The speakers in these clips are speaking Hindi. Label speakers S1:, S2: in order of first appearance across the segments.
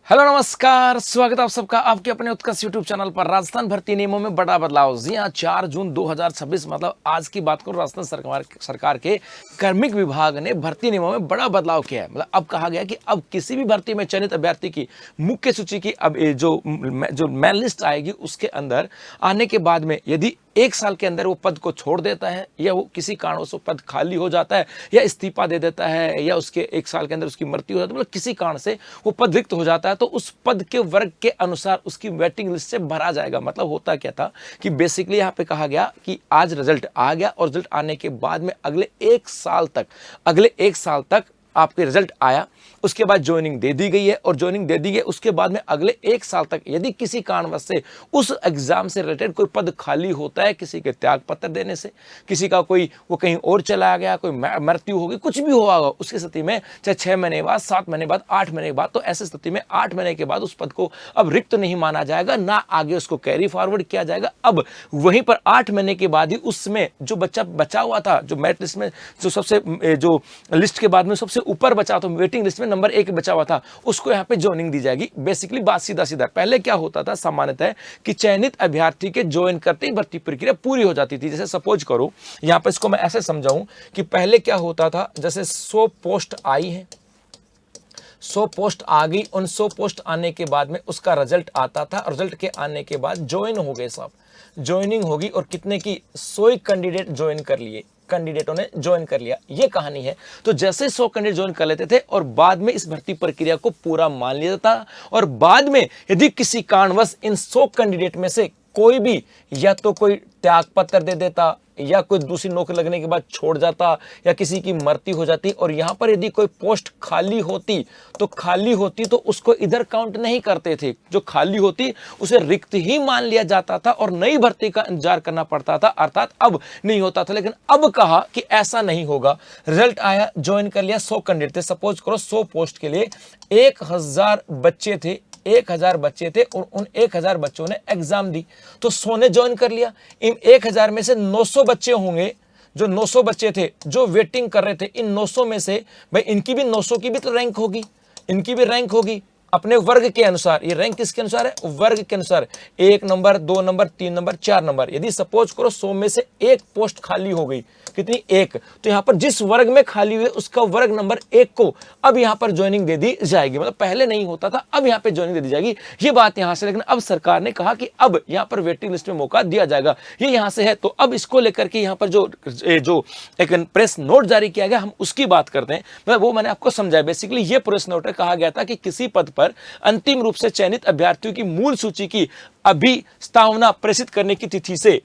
S1: हेलो नमस्कार, स्वागत है आप सबका आपके अपने उत्कर्ष यूट्यूब चैनल पर। राजस्थान भर्ती नियमों में बड़ा बदलाव। जी हाँ, 4 जून 2026 मतलब आज की बात करूँ, राजस्थान सरकार के कार्मिक विभाग ने भर्ती नियमों में बड़ा बदलाव किया है। मतलब अब कहा गया कि अब किसी भी भर्ती में चयनित अभ्यर्थी की मुख्य सूची की अब ये जो मेन लिस्ट आएगी उसके अंदर आने के बाद में यदि 1 साल के अंदर वो पद को छोड़ देता है या वो किसी कारणों से पद खाली हो जाता है या इस्तीफा दे देता है या उसके 1 साल के अंदर उसकी मृत्यु हो जाती है, मतलब किसी कारण से वो पद रिक्त हो जाता है, तो उस पद के वर्ग के अनुसार उसकी वेटिंग लिस्ट से भरा जाएगा। मतलब होता क्या था कि बेसिकली यहाँ पे कहा गया कि आज रिजल्ट आ गया और रिजल्ट आने के बाद में अगले 1 साल तक आपके रिजल्ट आया, उसके बाद ज्वाइनिंग दे दी गई है और ज्वाइनिंग दे दी गई उसके बाद में अगले 1 साल तक यदि किसी कारणवश से उस एग्जाम से रिलेटेड कोई पद खाली होता है, किसी के त्याग पत्र देने से, किसी का कोई वो कहीं और चला गया, कोई मृत्यु हो गई, कुछ भी हुआ होगा, उसकी स्थिति में चाहे 6 महीने बाद, 7 महीने बाद, 8 महीने के बाद, तो ऐसी स्थिति में 8 महीने के बाद उस पद को अब रिक्त नहीं माना जाएगा, ना आगे उसको कैरी फॉरवर्ड किया जाएगा। अब वहीं पर 8 महीने के बाद ही उसमें जो बच्चा बचा हुआ था, जो मेरिट लिस्ट में जो लिस्ट के बाद में सबसे ऊपर बचा था, वेटिंग लिस्ट में नंबर 1 बचा हुआ था, उसको यहाँ पे ज्वाइनिंग दी जाएगी। बेसिकली बात सीधा सीधा पहले क्या होता था सामान्यतः कि चयनित अभ्यर्थी के ज्वाइन करते ही भर्ती प्रक्रिया पूरी हो जाती थी। जैसे सपोज करो, यहाँ पे इसको मैं ऐसे समझाऊं कि पहले क्या होता था, जैसे 100 पोस्ट आई है, 100 पोस्ट आ गई, उन 100 पोस्ट आने के बाद में उसका रिजल्ट आता था, रिजल्ट के आने के बाद ज्वाइन हो गए, सब ज्वाइनिंग होगी और कितने की 100 कैंडिडेट ज्वाइन कर लिए, कैंडिडेटों ने ज्वाइन कर लिया, ये कहानी है। तो जैसे 100 कैंडिडेट ज्वाइन कर लेते थे और बाद में इस भर्ती प्रक्रिया को पूरा मान लिया जाता और बाद में यदि किसी कारणवश इन 100 कैंडिडेट में से कोई भी या तो कोई त्याग पत्र दे देता या कोई दूसरी नौकरी लगने के बाद छोड़ जाता या किसी की मृत्यु हो जाती और यहां पर यदि कोई पोस्ट खाली होती तो उसको इधर काउंट नहीं करते थे, जो खाली होती उसे रिक्त ही मान लिया जाता था और नई भर्ती का इंतजार करना पड़ता था, अर्थात अब नहीं होता था। लेकिन अब कहा कि ऐसा नहीं होगा, रिजल्ट आया, ज्वाइन कर लिया, 100 कैंडिडेट थे, सपोज करो 100 पोस्ट के लिए 1000 बच्चे थे, 1000 बच्चे थे और उन 1000 बच्चों ने एग्जाम दी, तो 100 ने ज्वाइन कर लिया। इन 1000 में से 900 बच्चे होंगे, जो 900 बच्चे थे जो वेटिंग कर रहे थे, इन 900 में से भाई इनकी भी 900 की भी तो रैंक होगी, इनकी भी रैंक होगी अपने वर्ग के अनुसार। ये रैंक किसके अनुसार है? वर्ग के अनुसार, 1 नंबर, 2 नंबर, 3 नंबर, 4 नंबर। यदि सपोज करो 100 में से 1 पोस्ट खाली हो गई, कितनी? 1, तो यहां पर जिस वर्ग में खाली हुई उसका वर्ग नंबर 1 को अब यहां पर ज्वाइनिंग दे दी जाएगी। मतलब पहले नहीं होता था, अब यहां पर ज्वाइनिंग दे दी जाएगी, ये बात यहां से। लेकिन अब सरकार ने कहा कि अब यहां पर वेटिंग लिस्ट में मौका दिया जाएगा, ये यहां से है। तो अब इसको लेकर के यहां पर जो एक प्रेस नोट जारी किया गया, हम उसकी बात करते हैं। मतलब वो मैंने आपको समझाया। बेसिकली ये प्रेस नोट में कहा गया था कि किसी पद पर अंतिम रूप से चयनित अभ्यर्थियों की मूल सूची की अभिस्तावना प्रेषित करने की तिथि से,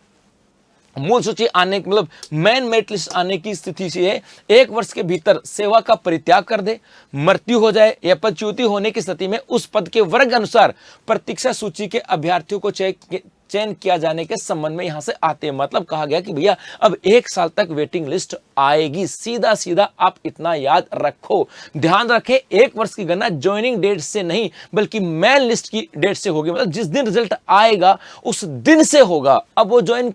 S1: मूल सूची आने मतलब मेन मेरिट लिस्ट आने की स्थिति से है 1 वर्ष के भीतर सेवा का परित्याग कर दे, मृत्यु हो जाए या पदच्युति होने की स्थिति में उस पद के वर्ग अनुसार प्रतीक्षा सूची के अभ्यर्थियों को चयन किया जाने के संबंध में यहां से आते हैं। मतलब कहा गया कि भैया अब 1 साल तक वेटिंग लिस्ट आएगी, सीधा सीधा आप इतना याद रखो। ध्यान रखें, 1 वर्ष की गणना ज्वाइनिंग डेट से नहीं बल्कि मेन लिस्ट की डेट से होगी। मतलब जिस दिन रिजल्ट आएगा उस दिन से होगा। अब वो ज्वाइन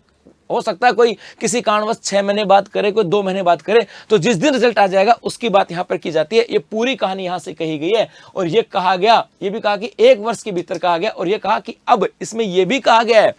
S1: हो सकता है कोई किसी कारणवश 6 महीने बाद करे, कोई 2 महीने बाद करे, तो जिस दिन रिजल्ट आ जाएगा उसकी बात यहां पर की जाती है। ये पूरी कहानी यहां से कही गई है। और ये कहा गया, ये भी कहा कि 1 वर्ष के भीतर कहा गया, और ये कहा कि अब इसमें यह भी कहा गया है,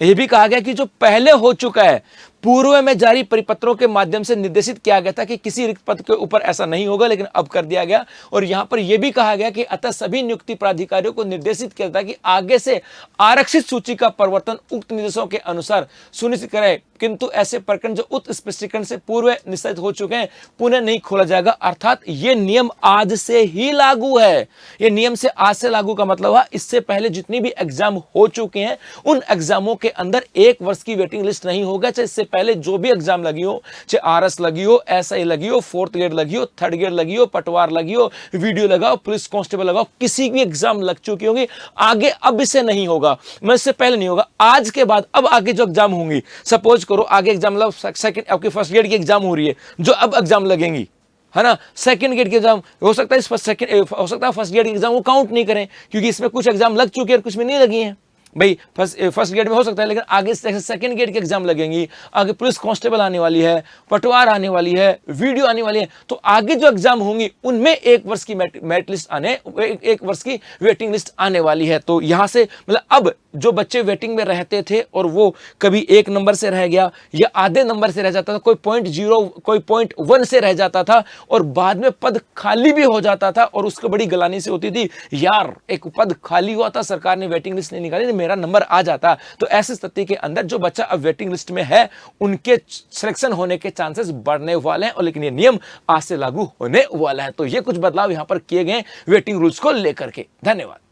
S1: यह भी कहा गया कि जो पहले हो चुका है, पूर्व में जारी परिपत्रों के माध्यम से निर्देशित किया गया था कि किसी रिक्त पद के ऊपर ऐसा नहीं होगा, लेकिन अब कर दिया गया। और यहां पर यह भी कहा गया कि अतः सभी नियुक्ति प्राधिकारियों को निर्देशित किया था कि आगे से आरक्षित सूची का परिवर्तन उक्त निर्देशों के अनुसार सुनिश्चित करें, किंतु ऐसे प्रकरण जो उक्त स्पष्टीकरण से पूर्व निश्चित हो चुके हैं पुनः नहीं खोला जाएगा। अर्थात ये नियम आज से ही लागू है। ये नियम से आज से लागू का मतलब है इससे पहले जितनी भी एग्जाम हो चुके हैं उन एग्जामों के अंदर 1 वर्ष की वेटिंग लिस्ट नहीं होगा। चाहे इससे पहले जो भी एग्जाम लगी हो, चाहे आरएस लगी हो, एसआई लगी हो, 4th ग्रेड लगी हो, 3rd ग्रेड लगी हो, पटवार लगी हो, वीडियो लगाओ, पुलिस कांस्टेबल लगाओ, किसी भी एग्जाम लग चुकी होंगी, आगे अब इसे नहीं होगा। मैं इससे पहले नहीं होगा, आज के बाद अब आगे जो एग्जाम होंगी, सपोज करो आगे एग्जाम मतलब सेकंड आपकी 1st ग्रेड की एग्जाम हो रही है, जो अब एग्जाम लगेंगी, है ना, 2nd ग्रेड की एग्जाम हो सकता है, हो सकता है 1st ग्रेड की एग्जाम वो काउंट नहीं करें क्योंकि इसमें कुछ एग्जाम लग चुके हैं और कुछ में नहीं लगी हैं। भाई फर्स्ट ग्रेड में हो सकता है, लेकिन आगे सेकंड ग्रेड की एग्जाम लगेंगी, आगे पुलिस कांस्टेबल आने वाली है, पटवार आने वाली है, वीडियो आने वाली है, तो आगे जो एग्जाम होंगी उनमें 1 वर्ष की मेरिट लिस्ट एक वर्ष की वेटिंग लिस्ट आने वाली है। तो यहां से मतलब अब जो बच्चे वेटिंग में रहते थे और वो कभी 1 नंबर से रह गया या आधे नंबर से रह जाता था, कोई 0.0 कोई 0.1 से रह जाता था और बाद में पद खाली भी हो जाता था और उसको बड़ी गलानी से होती थी, यार एक पद खाली हुआ था, सरकार ने वेटिंग लिस्ट नहीं निकाली, मेरा नंबर आ जाता। तो ऐसी स्थिति के अंदर जो बच्चा अब वेटिंग लिस्ट में है उनके सिलेक्शन होने के चांसेस बढ़ने वाले हैं, और लेकिन ये नियम आज से लागू होने वाला है। तो ये कुछ बदलाव यहां पर किए गए वेटिंग रूल्स को लेकर के। धन्यवाद।